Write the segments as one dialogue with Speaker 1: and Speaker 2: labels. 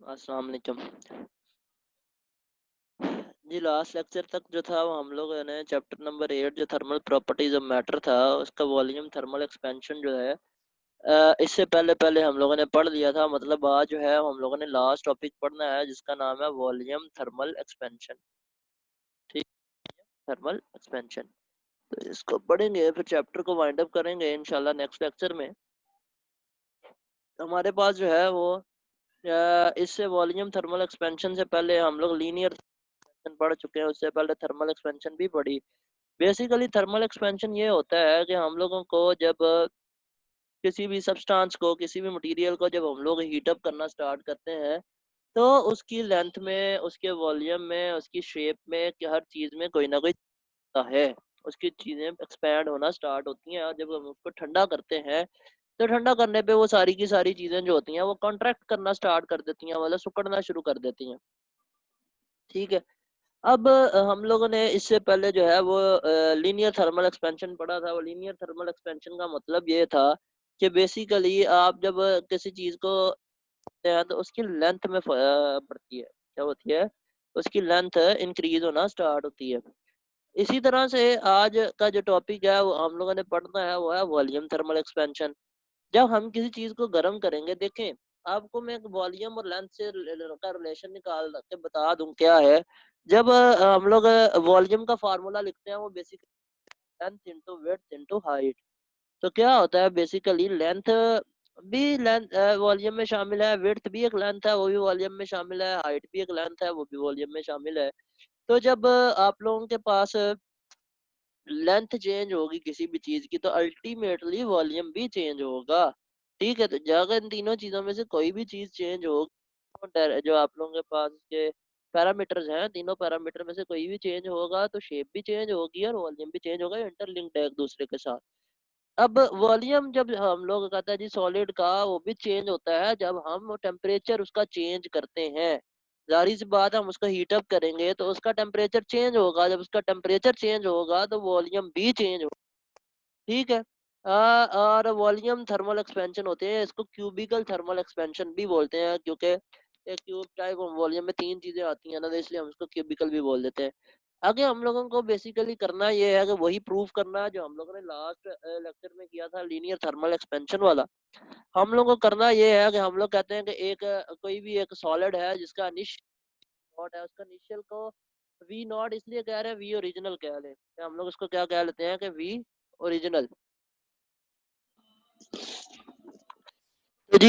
Speaker 1: अस्सलाम वालेकुम। जी, last lecture तक जो था वो हम लोगों ने चैप्टर नंबर 8 जो थर्मल प्रॉपर्टीज ऑफ मैटर था उसका वॉल्यूम थर्मल एक्सपेंशन जो है इससे पहले पहले हम लोगों ने पढ़ लिया था। मतलब आज जो है हम लोगों ने लास्ट टॉपिक पढ़ना है जिसका नाम है वॉल्यूम थर्मल एक्सपेंशन। ठीक, थर्मल एक्सपेंशन। तो इसको पढ़ेंगे फिर चैप्टर को वाइंड अप करेंगे इंशाल्लाह नेक्स्ट लेक्चर में। हमारे पास जो है वो इससे वॉल्यूम थर्मल एक्सपेंशन से पहले हम लोग लीनियर पढ़ चुके हैं, उससे पहले थर्मल एक्सपेंशन भी पढ़ी। बेसिकली थर्मल एक्सपेंशन ये होता है कि हम लोगों को जब किसी भी सब्सटेंस को, किसी भी मटेरियल को जब हम लोग हीट अप करना स्टार्ट करते हैं, तो उसकी लेंथ में, उसके वॉल्यूम में, उसकी शेप में, कि हर चीज़ में कोई ना कोई होता है। उसकी चीज़ें एक्सपैंड होना स्टार्ट होती हैं और जब हम उसको ठंडा करते हैं, तो ठंडा करने पे वो सारी की सारी चीज़ें जो होती हैं, वो कॉन्ट्रैक्ट करना स्टार्ट कर देती हैं, मतलब सिकुड़ना शुरू कर देती हैं। ठीक है? अब हम लोगों ने इससे पहले जो है वो लीनियर थर्मल एक्सपेंशन पढ़ा था। वो लीनियर थर्मल एक्सपेंशन का मतलब ये था कि बेसिकली आप जब किसी चीज़ को करते हैं तो उसकी लेंथ में बढ़ती है। क्या होती है? उसकी लेंथ इंक्रीज़ होना स्टार्ट होती है। इसी तरह से आज का जो टॉपिक है वो हम लोगों ने पढ़ना है वो है वॉल्यूम थर्मल एक्सपेंशन। जब हम किसी चीज़ को गर्म करेंगे, देखें, आपको मैं एक वॉल्यूम और लेंथ से का रिलेशन निकाल के बता दूं क्या है। जब हम लोग वॉल्यूम का फार्मूला लिखते हैं वो basically length into width into height. तो क्या होता है बेसिकली लेंथ भी लेंथ वॉल्यूम में शामिल है, विड्थ भी एक लेंथ है वो भी वॉल्यूम में शामिल है, हाइट भी एक लेंथ है वो भी वॉल्यूम में शामिल है। तो जब आप लोगों के पास लेंथ चेंज होगी किसी भी चीज की तो अल्टीमेटली वॉल्यूम भी चेंज होगा। ठीक है, तो अगर इन तीनों चीजों में से कोई भी चीज चेंज हो, जो आप लोगों के पास के पैरामीटर्स हैं, तीनों पैरामीटर में से कोई भी चेंज होगा तो शेप भी चेंज होगी और वॉल्यूम भी चेंज होगा, इंटरलिंक्ड है एक दूसरे के साथ। अब वॉल्यूम जब हम लोग कहते हैं जी सॉलिड का, वो भी चेंज होता है जब हम टेम्परेचर उसका चेंज करते हैं। जाहिर सी बात है, हम उसको हीट अप करेंगे तो उसका टेम्परेचर चेंज होगा, जब उसका टेम्परेचर चेंज होगा तो वॉल्यूम भी चेंज होगा। ठीक है। और वॉल्यूम थर्मल एक्सपेंशन होते हैं, इसको क्यूबिकल थर्मल एक्सपेंशन भी बोलते हैं, क्योंकि एक क्यूब टाइप वॉल्यूम में तीन चीजें आती हैं ना, तो इसलिए हम इसको क्यूबिकल भी बोल देते हैं। आगे हम लोगों को बेसिकली करना ये है कि वही प्रूव करना है जो हम लोगों ने लास्ट लेक्चर में किया था, लीनियर थर्मल एक्सपेंशन वाला। हम लोग को करना ये है कि हम लोग कहते हैं कि एक कोई भी एक सॉलिड है जिसका इनिशियल नॉट है, उसका इनिशियल को वी नॉट इसलिए कह रहे हैं, वी ओरिजिनल कह लें, हम लोग उसको क्या कह लेते हैं कि वी ओरिजिनल। तो जी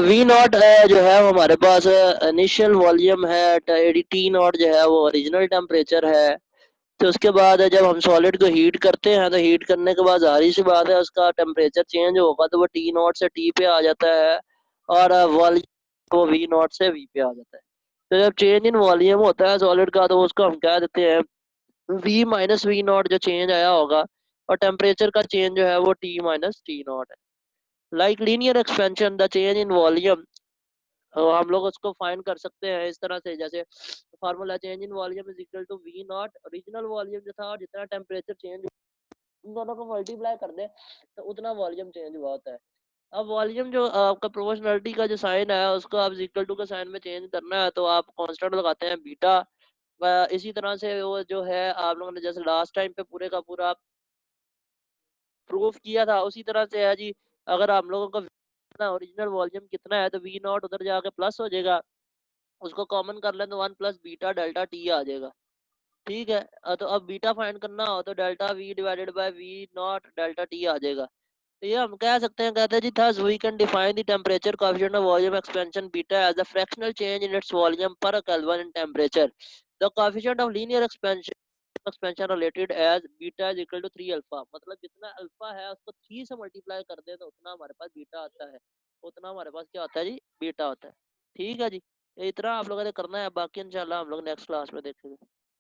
Speaker 1: वी नॉट जो है वो हमारे पास इनिशियल वॉल्यूम है, टी नॉट जो है वो ओरिजिनल टेम्परेचर है। तो उसके बाद जब हम सॉलिड को हीट करते हैं तो हीट करने के बाद जाहिर सी बात है उसका टेम्परेचर चेंज होगा, तो वो टी नॉट से टी पे आ जाता है और वॉल्यूम वो वी नॉट से वी पे आ जाता है। तो जब चेंज इन वॉल्यूम होता है सॉलिड का तो उसको हम कह देते हैं वी माइनस वी नॉट, जो चेंज आया होगा। और टेम्परेचर का चेंज जो है वो टी माइनस टी नॉट है। Like linear expansion the change in volume, हम लोग उसको फाइंड कर सकते हैं इस तरह से, जैसे formula change in volume is equal to V naught original volume जो था और जितना टेम्परेचर चेंज, इन दोनों को मल्टीप्लाई कर दे तो उतना वॉल्यूम चेंज हुआ होता है। अब वॉल्यूम जो आपका प्रोपोर्शनलिटी का जो साइन है उसको आप इक्वल टू का साइन में चेंज करना है तो आप कांस्टेंट लगाते हैं बीटा। इसी तरह से वो जो है आप लोगों ने जैसे लास्ट टाइम पे पूरे का पूरा प्रूफ किया था उसी तरह से है जी। अगर हम लोगों को ना ओरिजिनल वॉल्यूम कितना है तो वी नॉट उधर जाके प्लस हो जाएगा, उसको कॉमन कर लें तो one plus beta delta t आ जाएगा। ठीक है। तो अब बीटा फाइंड करना हो तो delta v divided by v naught delta t आ जाएगा। तो ये हम कह सकते हैं, कहते हैं जी thus we can define the temperature coefficient of volume expansion beta as the fractional change in its volume per Kelvin in temperature. The coefficient of linear expansion related as beta is equal to 3 alpha, मतलब जितना alpha है उसको 3 से multiply कर दे तो उतना हमारे पास beta आता है, उतना हमारे पास क्या होता है जी, बीटा होता है। ठीक है जी, ये इतना आप लोगों ने करना है, बाकी इंशाल्लाह हम लोग नेक्स्ट क्लास में देखेंगे।